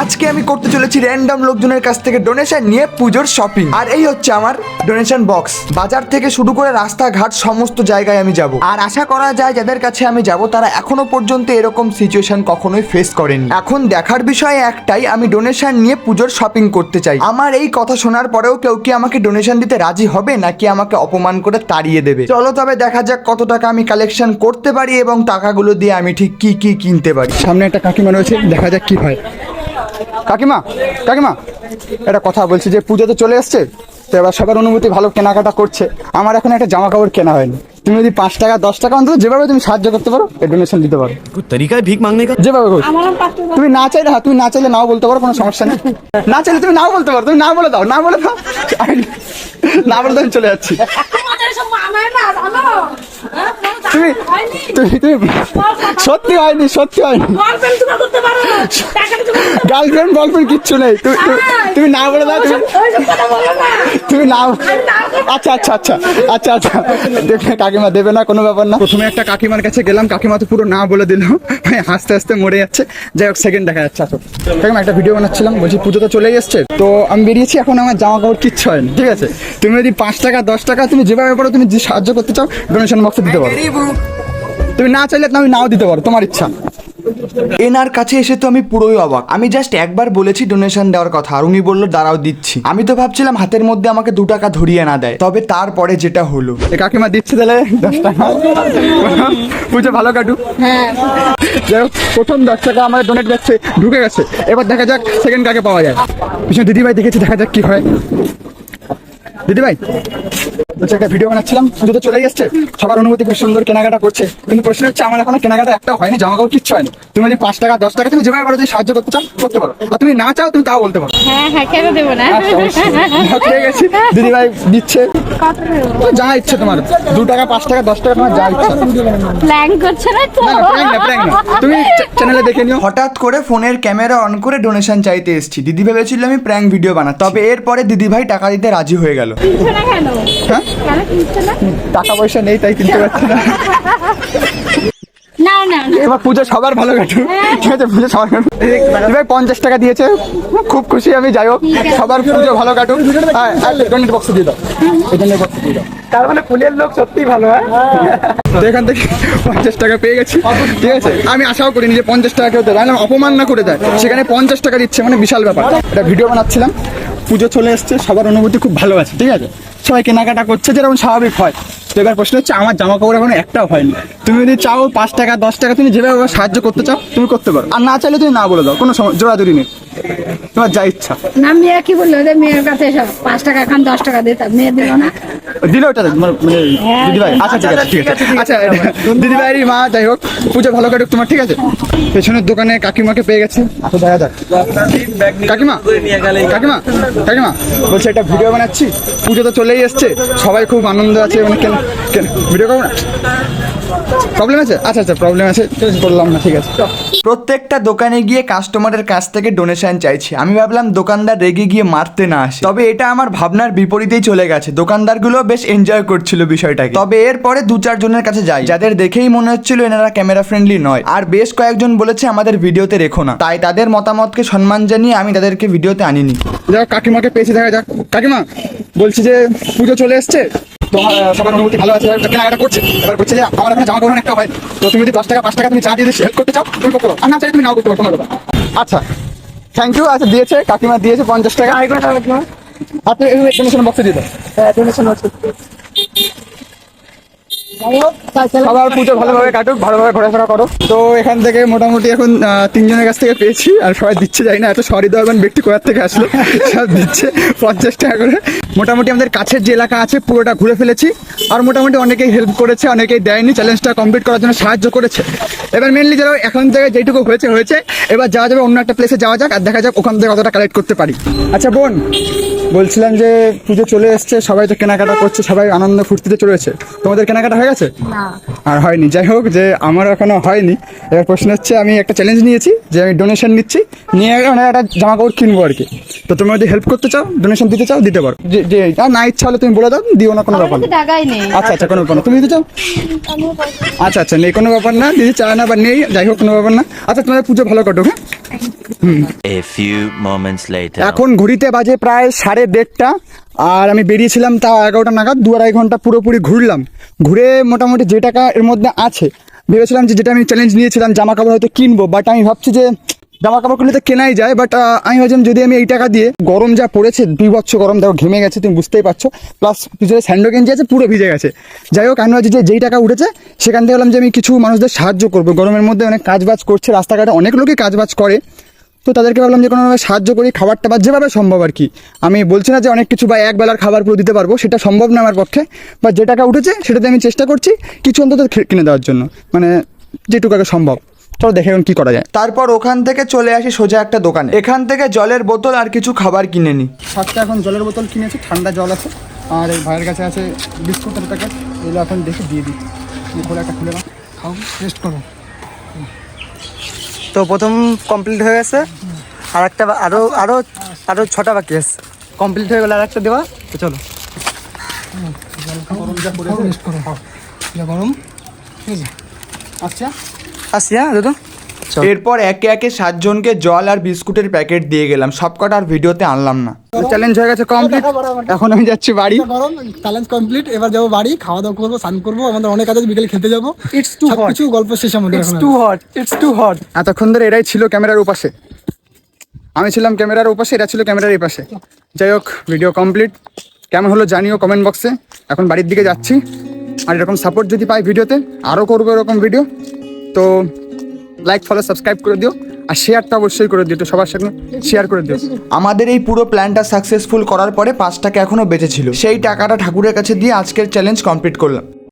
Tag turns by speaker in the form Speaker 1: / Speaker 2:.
Speaker 1: আজকে আমি করতে চলেছি র্যান্ডম লোকজনের কাছ থেকে ডোনেশন নিয়ে পুজোর শপিং। আর এই হচ্ছে আমার ডোনেশন বক্স। বাজার থেকে শুরু করে রাস্তাঘাট সমস্ত জায়গায় আমি যাব। আর আশা করা যায় যাদের কাছে আমি যাব তারা এখনো পর্যন্ত এরকম সিচুয়েশন কখনোই ফেস করেনি। এখন দেখার বিষয় একটাই, আমি ডোনেশন নিয়ে পুজোর শপিং করতে চাই। আমার এই কথা শোনার পরেও কেউ কি আমাকে ডোনেশন দিতে রাজি হবে নাকি আমাকে অপমান করে তাড়িয়ে দেবে? চলো তবে দেখা যাক কত টাকা আমি কালেকশন করতে পারি এবং টাকাগুলো দিয়ে আমি ঠিক কি কি কিনতে পারি। সামনে একটা কাকিমা রয়েছে, দেখা যাক কি হয়। কাকিমা কাকিমা একটা কথা বলছি যে পুজো তো চলে এসছে, তো এবার সবার অনুভূতি ভালো, কেনাকাটা করছে। আমার এখন একটা জামা কাপড় কেনা হয়নি। তুমি যদি 5 টাকা 10 টাকা অন্তত যেভাবে তুমি সাহায্য করতে পারো ডোনেশন দিতে পারো।
Speaker 2: तरीका है भीख मांगने का।
Speaker 1: যেভাবে তুমি না চাইলে, হ্যাঁ তুমি না চাইলে নাও বলতে পারো, কোনো সমস্যা নেই। না চাইলে তুমি নাও বলতে পারো, তুমি না বলে দাও, না বলে দাও, না বলে দাও, আমি চলে যাচ্ছি। তুমি তুমি তুমি সত্যি হয়নি, সত্যি হয়নি। গার্লফ্রেন্ড বয়ফ্রেন্ড কিচ্ছু নেই। তুমি না বলে দাও, তুমি না। আচ্ছা আচ্ছা আচ্ছা আচ্ছা আচ্ছা দেখে কাকিমা দেবে না, কোনো ব্যাপার না। প্রথমে একটা কাকিমার কাছে গেলাম, কাকিমা তো পুরো না বলে দিল, হাসতে হাসতে মরে যাচ্ছে। যাই হোক সেকেন্ড দেখা যাচ্ছে। আসো কাকিমা, একটা ভিডিও বানাচ্ছিলাম, বলছি পুজো তো চলেই এসছে, তো আমি বেরিয়েছি, এখন আমার জামা কাপড় কিচ্ছু হয়নি, ঠিক আছে? তুমি যদি 5 টাকা 10 টাকা তুমি যেভাবে পারো, তুমি যে সাহায্য করতে চাও ডোনেশন বক্সে দিতে পারো। তুমি না চাইলে তুমি নাও দিতে পারো, তোমার ইচ্ছা। এনার কাছে এসে তো আমি পুরোই অবাক। আমি জাস্ট একবার বলেছি ডোনেশন দেওয়ার কথা, আর উনি বললো দাঁড়াও দিচ্ছি। আমি তো ভাবছিলাম হাতের মধ্যে আমাকে 2 টাকা ধরিয়ে না দেয়, তবে তারপরে যেটা হলো। কাকিমা দিচ্ছে তাহলে 10 টাকা, পুজো ভালো কাটুক। হ্যাঁ, যাই হোক প্রথম 10 টাকা আমার ডোনেট যাচ্ছে, ঢুকে গেছে। এবার দেখা যাক সেকেন্ড কাকে পাওয়া যায়। পিছনে দিদিভাই দেখেছি, দেখা যাক কি হয়। দিদিভাই বলছি একটা ভিডিও বানাচ্ছিলাম, পুজো তো চলেই এসছে, সবার অনুভূতি খুব সুন্দর, কেনাকাটা করছে, কিন্তু প্রশ্ন হচ্ছে আমার এখনো কেনাকাটা একটাও হয়নি, জামা কাপড় কিচ্ছু হয়নি। তুমি যদি 5 টাকা 10 টাকা তুমি যেভাবে পারো যদি সাহায্য করতে চাও করতে পারো, আর তুমি না চাও তুমি তাও বলতে পারো।
Speaker 3: হ্যাঁ হ্যাঁ, কেন দেবো না।
Speaker 1: ঠিক আছে, দিদিভাই দিচ্ছে, যা ইচ্ছে তোমার, 2 টাকা 5 টাকা 10 টাকা তোমার যা ইচ্ছে।
Speaker 3: প্ল্যান করছে না তো?
Speaker 1: প্র্যাঙ্ক না, তুমি চ্যানেলে দেখে নিও। হঠাৎ করে ফোনের ক্যামেরা অন করে ডোনেশন চাইতে এসেছি। দিদি ভেবেছিল আমি প্র্যাঙ্ক ভিডিও বানাচ্ছি, তবে এরপরে দিদিভাই টাকা দিতে রাজি হয়ে গেল।
Speaker 3: কিনছো না কেন?
Speaker 1: হ্যাঁ,
Speaker 3: কেন কিনছো না?
Speaker 1: টাকা পয়সা নেই তাই কিনতে পারছি না।
Speaker 3: না না না,
Speaker 1: এবার পুজো সবার ভালো কাটুক, ঠিক আছে? পুজো সবার কাটুক। ভাই 50 টাকা দিয়েছে, খুব খুশি আমি। যাই হোক সবার পুজো ভালো কাটুক। ডোনেট বক্স দিয়ে দাও, ডোনেট বক্স দিয়ে দাও। তার মানে ফুলের লোক সত্যি ভালো। তো এখান থেকে 50 টাকা পেয়ে গেছি, ঠিক আছে? আমি আশাও করিনি যে 50 টাকা কেউ দেয়, অপমান না করে দেয়, সেখানে 50 টাকা দিচ্ছে, মানে বিশাল ব্যাপার। এটা ভিডিও বানাচ্ছিলাম, পুজো চলে এসছে, সবার অনুভূতি খুব ভালো আছে, ঠিক আছে? সবাই কেনাকাটা করছে যেরকম স্বাভাবিক হয়। তো এবার প্রশ্ন হচ্ছে আমার জামা কাপড় এখনো একটাও হয়নি। তুমি যদি চাও 5 টাকা 10 টাকা তুমি যেভাবে সাহায্য করতে চাও তুমি করতে পারো, আর না চাইলে তুমি না বলে দাও, কোনো জোরাজুরি নেই, তোমার যা ইচ্ছা।
Speaker 3: না মেয়ে কি বললো যে মেয়ের কাছে সব 5 টাকা এখন 10 টাকা দিতাম, মেয়ে দিল না,
Speaker 1: দিলে ওটা মানে দিদিভাই। আচ্ছা ঠিক আছে, ঠিক আছে। আচ্ছা দিদিভাইয়েরই মা, যাই হোক পুজো ভালো কাটুক তোমার, ঠিক আছে? পেছনের দোকানে কাকিমাকে পেয়ে গেছে, আসো দেখা যাক। কাকিমা কাকিমা কাকিমা বলছে একটা ভিডিও বানাচ্ছি, পুজো তো চলেই এসছে, সবাই খুব আনন্দ আছে, মানে কেন ভিডিও করবো না? প্রবলেম আছে? আচ্ছা আচ্ছা প্রবলেম আছে, বললাম না, ঠিক আছে। প্রত্যেকটা দোকানে গিয়ে কাস্টমারের কাছ থেকে ডোনেশন চাইছি। আমি ভাবলাম দোকানদার রেগে গিয়ে মারতে না আসে, তবে এটা আমার ভাবনার বিপরীতেই চলে গেছে। দোকানদারগুলো বেশ এনজয় করছিল বিষয়টাকে। তবে এরপরে 2-4 জনের কাছে যাই, যাদের দেখেই মনে হচ্ছিল এনারা ক্যামেরা ফ্রেন্ডলি নয়, আর বেশ কয়েকজন বলেছে আমাদের ভিডিওতে রেখো না। তাই তাদের মতামতকে সম্মান জানিয়ে আমি তাদেরকে ভিডিওতে আনিনি। যাক কাকিমাকে পেয়েছি, দেখা যাক। কাকিমা বলছি যে পুজো চলে এসছে, তোমার সবার অনুভূতি ভালো আছে, কেনাকাটা করছে। এবার বলছে যে আমার এখন জামা কাপড় একটা হয়, তো তুমি যদি 10 টাকা 5 টাকা তুমি চা দিয়ে হেল্প করতে চাও তুমি করতে পারো, আর না চাই তুমি নাও করতে পারো, কোনো ব্যাপার। আচ্ছা থ্যাংক ইউ। আচ্ছা দিয়েছে কাকিমা, দিয়েছে 50 টাকা। আপনি ডোনেশন বক্সে দিয়ে দাও। হ্যাঁ ডোনেশন বক্সে। সবার পুজো ভালোভাবে কাটুক, ভালোভাবে ঘোরাফেরা করো। তো এখান থেকে মোটামুটি এখন 3 জনের কাছ থেকে পেয়েছি, আর সবাই দিচ্ছে, যাই না এত সরি দেওয়ার ব্যক্তি কোথার থেকে আসলো, সব দিচ্ছে 50 টাকা করে। মোটামুটি আমাদের কাছের যে এলাকা আছে পুরোটা ঘুরে ফেলেছি, আর মোটামুটি অনেকেই হেল্প করেছে, অনেকেই দেয়নি, চ্যালেঞ্জটা কমপ্লিট করার জন্য সাহায্য করেছে। এবার মেনলি যারা এখন থেকে যেটুকু হয়েছে, এবার যাওয়া যাবে অন্য একটা প্লেসে যাওয়া যাক, আর দেখা যাক ওখান থেকে কতটা কালেক্ট করতে পারি। আচ্ছা বোন, বলছিলাম যে পুজো চলে এসছে, সবাই তো কেনাকাটা করছে, সবাই আনন্দ ফুর্তিতে চলেছে, তোমাদের কেনাকাটা হয়ে হয়ে গেছে?
Speaker 3: না
Speaker 1: আর হয়নি, যাই হোক, যে আমার এখনো হয়নি। এবার প্রশ্ন হচ্ছে, আমি একটা চ্যালেঞ্জ নিয়েছি যে আমি ডোনেশন নিচ্ছি, নিয়ে মানে একটা জামা কাপড় কিনবো আর কি। তো তুমি যদি হেল্প করতে চাও, ডোনেশন দিতে চাও, দিতে পারো। যে আর না ইচ্ছা হলে তুমি বলে দাও, দিও না, কোনো ব্যাপার না।
Speaker 3: টাকাই নেই।
Speaker 1: আচ্ছা আচ্ছা, কোনো ব্যাপার না। তুমি দিতে চাও? আচ্ছা আচ্ছা, নেই, কোনো ব্যাপার না। দিদি চায় না বা নেই, যাই হোক, কোনো ব্যাপার না। আচ্ছা, তোমাদের পুজো ভালো কাটুক, হ্যাঁ?
Speaker 2: A few moments later.
Speaker 1: এখন ঘড়িতে বাজে প্রায় 1:30, আর আমি বেরিয়েছিলাম তাও 11টা নাগাদ। 2-2.5 ঘন্টা পুরোপুরি ঘুরলাম। ঘুরে মোটামুটি যে টাকা এর মধ্যে আছে, ভেবেছিলাম যে যেটা আমি চ্যালেঞ্জ নিয়েছিলাম জামা কাপড় হয়তো কিনবো, বাট আমি ভাবছি যে জামা কাপড় কিনলে তো কেনাই যায়, বাট আমি ভাবছিলাম যদি আমি এই টাকা দিয়ে, গরম যা পড়েছে, বিভৎস গরম, দেখো ঘেমে গেছে, তুমি বুঝতেই পারছো, প্লাস পিছনে স্যান্ডো গেঞ্জি আছে, পুরো ভিজে গেছে। যাই হোক, আমি ভাবছি যে যেই টাকা উঠেছে সেখান থেকে বললাম যে আমি কিছু মানুষদের সাহায্য করবো। গরমের মধ্যে অনেক কাজবাজ করছে, রাস্তাঘাটে অনেক লোকই কাজবাজ করে, তো তাদেরকে ভাবলাম যে কোনোভাবে সাহায্য করি, খাবার টাবার যেভাবে সম্ভব আর কি। আমি বলছি না যে অনেক কিছু বা এক বেলার খাবার পুরো দিতে পারবো, সেটা সম্ভব না আমার পক্ষে, বা যে টাকা উঠেছে সেটাতে আমি চেষ্টা করছি কিছু অন্তত কিনে দেওয়ার জন্য, মানে যেটুকু আগে সম্ভব। চলো দেখে এখন কি করা যায়। তারপর ওখান থেকে চলে আসি সোজা একটা দোকানে, এখান থেকে জলের বোতল আর কিছু খাবার কিনে নিই। সাতটা এখন জলের বোতল কিনেছি, ঠান্ডা জল আছে, আর এই ভাইয়ের কাছে আছে বিস্কুটের প্যাকেট, এগুলো এখন দেখে দিয়ে দিই। খোলা একটা খুলে নাও, খাও, টেস্ট করো।
Speaker 4: তো প্রথম কমপ্লিট হয়ে গেছে, আর একটা আরো আরো আরো 6টা বাকি আছে। কমপ্লিট হয়ে গেলে আর একটা দেওয়া, তো চলো।
Speaker 1: গরম, ঠিক আছে, আচ্ছা
Speaker 4: আসছি, হ্যাঁ দাদা।
Speaker 1: এরপর একে একে 7 জনকে জল আর বিস্কুটের প্যাকেট দিয়ে গেলাম, সবকটা আর ভিডিওতে আনলাম না। চ্যালেঞ্জ হয়ে গেছে কমপ্লিট, এখন আমি যাচ্ছি বাড়ি।
Speaker 5: গরম, চ্যালেঞ্জ কমপ্লিট। এবার যাবো বাড়ি, খাওয়া দাওয়া করবো, স্নান করবো, আমাদের অনেক কাজ আছে, বিকেলে খেলতে যাবো।
Speaker 4: ইটস টু হট,
Speaker 5: কিছু গল্প শেষ আমাদের
Speaker 4: ইটস
Speaker 5: এখন।
Speaker 4: Too hot, it's too hot.
Speaker 1: এতক্ষণ ধরে এরাই ছিল ক্যামেরার ওপাশে, আমি ছিলাম ক্যামেরার ওপাশে, এরা ছিল ক্যামেরার এই পাশে। যাই হোক, ভিডিও কমপ্লিট, কেমন হলো জানিও কমেন্ট বক্সে। এখন বাড়ির দিকে যাচ্ছি, আর এরকম সাপোর্ট যদি পাই ভিডিওতে, আরও করবো এরকম ভিডিও। তো লাইক, ফলো, সাবস্ক্রাইব করে দিও, আর শেয়ারটা অবশ্যই করে দিও, তো সবার সঙ্গে শেয়ার করে দিও। আমাদের এই পুরো প্ল্যানটা সাকসেসফুল করার পরে 5 টাকা এখনো বেঁচে ছিল, সেই টাকাটা ঠাকুরের কাছে দিয়ে আজকের চ্যালেঞ্জ কমপ্লিট করলাম।